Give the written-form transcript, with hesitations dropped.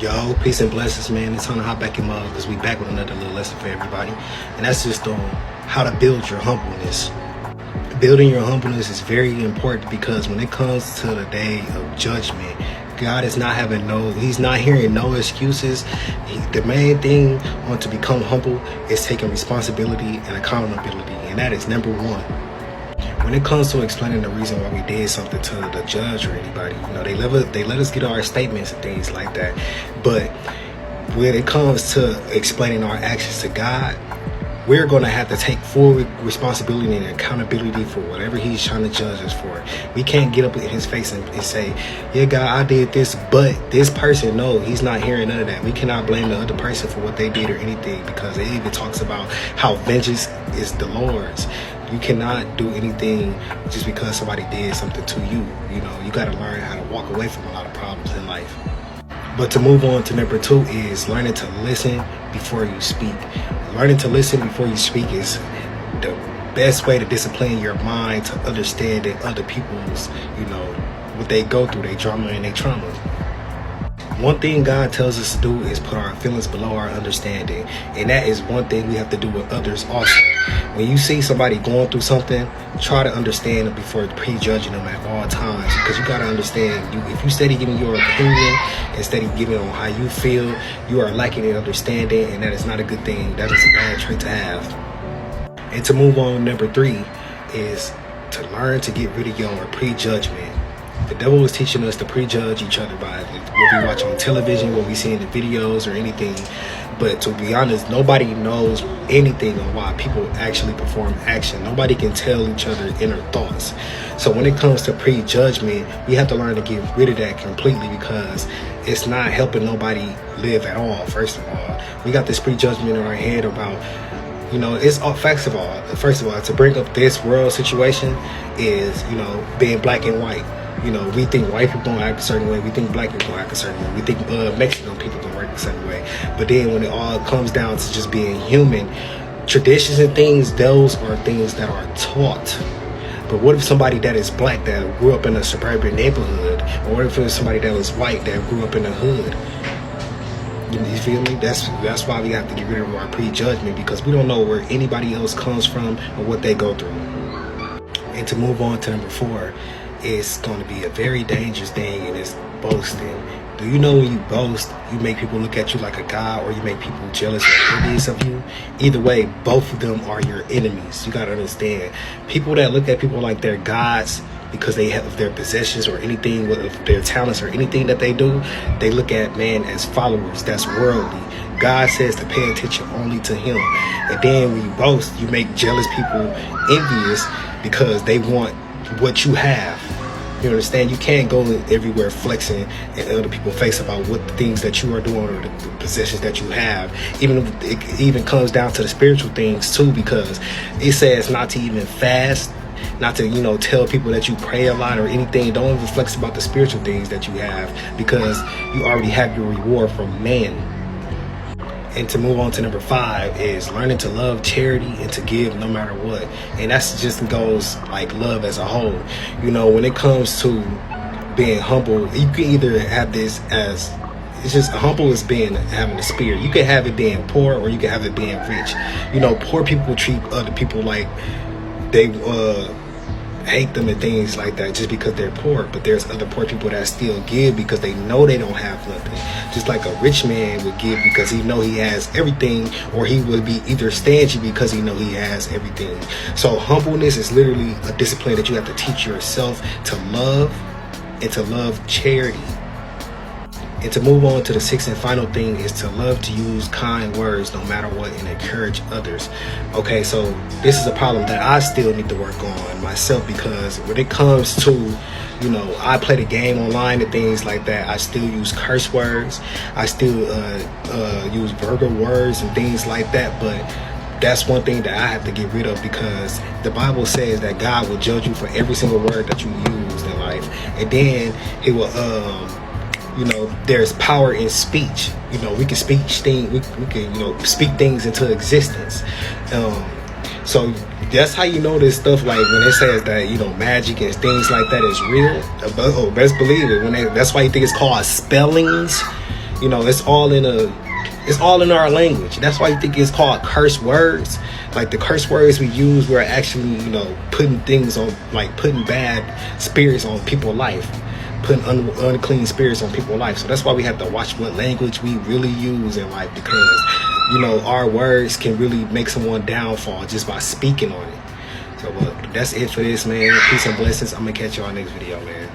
Yo, peace and blessings, man. It's time to hop back in mode because we back with another little lesson for everybody. And that's just on how to build your humbleness. Building your humbleness is very important because when it comes to the day of judgment, God is not he's not hearing no excuses. The main thing on to become humble is taking responsibility and accountability. And that is number one. When it comes to explaining the reason why we did something to the judge or anybody, they let us get our statements and things like that. But when it comes to explaining our actions to God, we're going to have to take full responsibility and accountability for whatever he's trying to judge us for. We can't get up in his face and say, yeah, God, I did this, but this person, no, he's not hearing none of that. We cannot blame the other person for what they did or anything, because it even talks about how vengeance is the Lord's. You cannot do anything just because somebody did something to you. You got to learn how to walk away from a lot of problems in life. But to move on to number two is learning to listen before you speak. Learning to listen before you speak is the best way to discipline your mind to understand that other people's, what they go through, their drama and their trauma. One thing God tells us to do is put our feelings below our understanding. And that is one thing we have to do with others also. When you see somebody going through something, try to understand them before prejudging them at all times. Because you got to understand, if you steady giving your opinion instead of giving on how you feel, you are lacking in understanding. And that is not a good thing. That is a bad trait to have. And to move on, number three is to learn to get rid of your prejudgment. The devil is teaching us to prejudge each other by what we watch on television, what we see in the videos or anything. But to be honest, nobody knows anything on why people actually perform action. Nobody can tell each other inner thoughts. So when it comes to prejudgment, we have to learn to get rid of that completely, because it's not helping nobody live at all. First of all, we got this prejudgment in our head about, it's all facts of all. First of all, to bring up this world situation is, being black and white. We think white people don't act a certain way. We think black people don't act a certain way. We think Mexican people don't act a certain way. But then when it all comes down to just being human, traditions and things, those are things that are taught. But what if somebody that is black that grew up in a suburban neighborhood? Or what if it was somebody that was white that grew up in the hood? You feel me? That's why we have to get rid of our prejudgment, because we don't know where anybody else comes from or what they go through. And to move on to number four, it's going to be a very dangerous thing, and it's boasting. Do you know when you boast, you make people look at you like a god, or you make people jealous or envious of you? Either way, both of them are your enemies. You got to understand. People that look at people like they're gods because they have their possessions or anything, with their talents or anything that they do, they look at man as followers. That's worldly. God says to pay attention only to him. And then when you boast, you make jealous people envious because they want what you have. You understand? You can't go everywhere flexing in other people's face about what the things that you are doing or the possessions that you have. It even comes down to the spiritual things too, because it says not to even fast, not to tell people that you pray a lot or anything. Don't even flex about the spiritual things that you have, because you already have your reward from man. And to move on to number five is learning to love charity and to give no matter what. And that's just goes like love as a whole. When it comes to being humble, you can either have this as, it's just humble as having a spirit. You can have it being poor, or you can have it being rich. Poor people treat other people like they hate them and things like that just because they're poor. But there's other poor people that still give because they know they don't have nothing. Just like a rich man would give because he know he has everything, or he would be either stingy because he know he has everything. So humbleness is literally a discipline that you have to teach yourself to love, and to love charity. And to move on to the sixth and final thing is to love to use kind words no matter what and encourage others. Okay, so this is a problem that I still need to work on myself, because when it comes to, I play the game online and things like that, I still use curse words. I still use vulgar words and things like that. But that's one thing that I have to get rid of, because the Bible says that God will judge you for every single word that you use in life. And then he will there's power in speech. We can speak things. We can speak things into existence. So that's how you know this stuff. Like when it says that magic and things like that is real. Best believe it. That's why you think it's called spellings. You know, it's all in our language. That's why you think it's called curse words. Like the curse words we use, we're actually, you know, putting things on, like putting bad spirits on people's life, putting unclean spirits on people's life. So that's why we have to watch what language we really use in life, because, you know, our words can really make someone downfall just by speaking on it. So that's it for this, man. Peace and blessings. I'm gonna catch y'all next video, man.